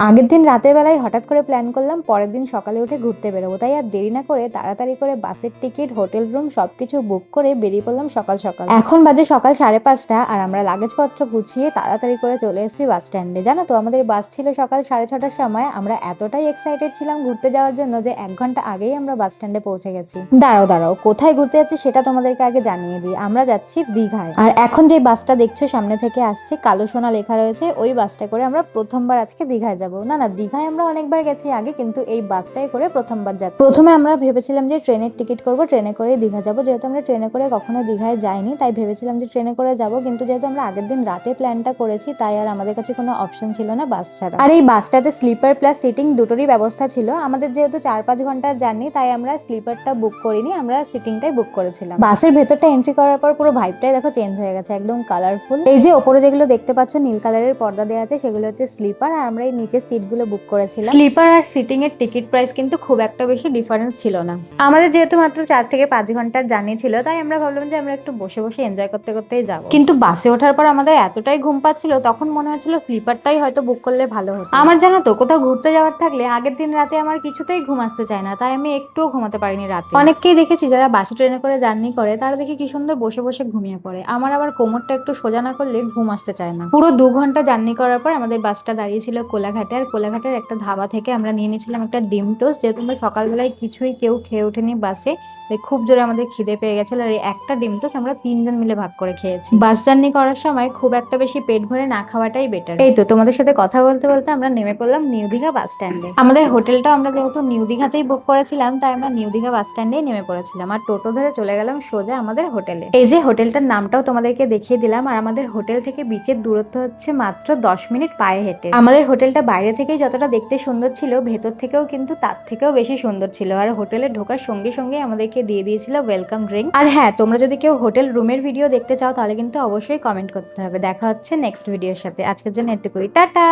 আগের দিন রাতের বেলায় হঠাৎ করে প্ল্যান করলাম পরের দিন সকালে উঠে ঘুরতে বেরোবো, তাই আর দেরি না করে তাড়াতাড়ি করে বাসের টিকিট, হোটেল রুম সবকিছু বুক করে বেরিয়ে পড়লাম সকাল সকাল। এখন বাজে সকাল 5:30 আর আমরা লাগেজপত্র গুছিয়ে তাড়াতাড়ি করে চলে এসেছি বাস স্ট্যান্ডে। জানো তো, আমাদের বাস ছিল সকাল 6:30টার সময়। আমরা এতটাই এক্সাইটেড ছিলাম ঘুরতে যাওয়ার জন্য যে 1 ঘন্টা আগেই আমরা বাস স্ট্যান্ডে পৌঁছে গেছি। দাঁড়াও কোথায় ঘুরতে যাচ্ছি সেটা তোমাদেরকে আগে জানিয়ে দিই। আমরা যাচ্ছি দীঘায়। আর এখন যে বাসটা দেখছো সামনে থেকে আসছে, কালো সোনা লেখা রয়েছে, ওই বাসটা করে আমরা প্রথমবার আজকে দীঘায় যাবো। না দীঘায় আমরা অনেকবার গেছি আগে, কিন্তু এই বাসটাই করে প্রথমবার যাচ্ছি। প্রথমে আমরা ভেবেছিলাম যে ট্রেনের টিকিট করব, ট্রেনে করে দীঘা যাবো। যেহেতু আমরা ট্রেনে করে কখনো দীঘায় যাইনি, তাই ভেবেছিলাম যে ট্রেনে করে যাব, কিন্তু যেহেতু আমরা আগের দিন রাতে প্ল্যানটা করেছি, তাই আর আমাদের কাছে কোনো অপশন ছিল না বাস ছাড়া। আর এই বাসটাতে স্লিপার প্লাস সিটিং দুটোরই ব্যবস্থা ছিল। আমাদের যেহেতু 4-5 ঘন্টার জার্নি, তাই আমরা স্লিপারটা বুক করিনি, আমরা সিটিংটাই বুক করেছিলাম। বাসের ভেতরটা এন্ট্রি করার পর পুরো ভাইবটাই দেখো চেঞ্জ হয়ে গেছে, একদম কালারফুল। এই যে ওপরে যেগুলো দেখতে পাচ্ছ নীল কালারের পর্দা দেওয়া আছে, সেগুলো হচ্ছে স্লিপার। আর আমরা এই নিচের সিটগুলো বুক করেছিলাম। স্লিপার আর সিটিং এর টিকিট প্রাইস কিন্তু খুব একটা বেশি ডিফারেন্স ছিল না। আমাদের যেহেতু মাত্র 4 থেকে 5 ঘন্টার জার্নি ছিল, তাই আমরা ভাবলাম যে আমরা একটু বসে বসে এনজয় করতে করতেই যাবো। কিন্তু বাসে ওঠার পর আমাদের এতটাই ঘুম পাচ্ছিল, তখন মনে হচ্ছিল স্লিপারটাই হয়তো বুক করলে ভালো হতো। আমার জানো তো, কোথাও ঘুরতে যাওয়ার থাকলে আগের দিন রাতে আমার কিছুতেই ঘুম আসতে চায় না, তাই আমি একটুও ঘুমাতে পারিনি রাতে। অনেককেই দেখেছি যারা বাসে ট্রেনে করে জার্নি করে, তারা দেখি কি সুন্দর বসে বসে ঘুমিয়ে পড়ে। আমার আবার কোমরটা একটু সোজা না করলে ঘুম আসতে চায় না। পুরো 2 ঘন্টা জার্নি করার পর আমাদের বাসটা দাঁড়িয়েছিল কোলাঘাটে। আর কোলাঘাটের একটা ধাবা থেকে আমরা নিয়ে নিয়েছিলাম একটা ডিম টোস্ট। যেহেতু আমরা সকালবেলায় কিছুই কেউ খেয়ে ওঠেনি বাসে, তাই খুব জোরে আমাদের খিদে পেয়ে গেছিল। আর এই একটা ডিম টোস্ট আমরা 3 জন মিলে ভাগ করে খেয়েছি। বাস জার্নি করার সময় খুব একটা বেশি পেট ভরে না খাওয়াটাই বেটার। এই তো তোমাদের সাথে কথা বলতে বলতে আমরা নেমে পড়লাম নিউ দীঘা বাস স্ট্যান্ডে। আমাদের হোটেলটাও আমরা যেহেতু নিউ দীঘাতেই বুক করেছিলাম, তাই আমরা নিউ দীঘা বাস স্ট্যান্ডেই নেমে পড়েছিলাম। আর টোটো ধরে চলে গেলাম সোজা আমাদের হোটেলে। এই যে হোটেলটার নামটাও তোমাদেরকে দেখিয়ে দিলাম। আর আমাদের হোটেল থেকে বিচের দূরত্ব হচ্ছে মাত্র 10 মিনিট পায়ে হেঁটে। আমাদের হোটেলটা বাইরে থেকেই যতটা দেখতে সুন্দর ছিল, ভেতর থেকেও কিন্তু তার থেকেও বেশি সুন্দর ছিল। আর হোটেলে ঢোকার সঙ্গে সঙ্গে আমাদেরকে দিয়ে দিয়েছিল ওয়েলকাম ড্রিঙ্ক। আর হ্যাঁ, তোমরা যদি কেউ হোটেল রুমের ভিডিও দেখতে চাও, তাহলে কিন্তু অবশ্যই কমেন্ট করতে হবে। দেখা হচ্ছে নেক্সট ভিডিওর সাথে। আজকের জন্য এটুকুই, টাটা।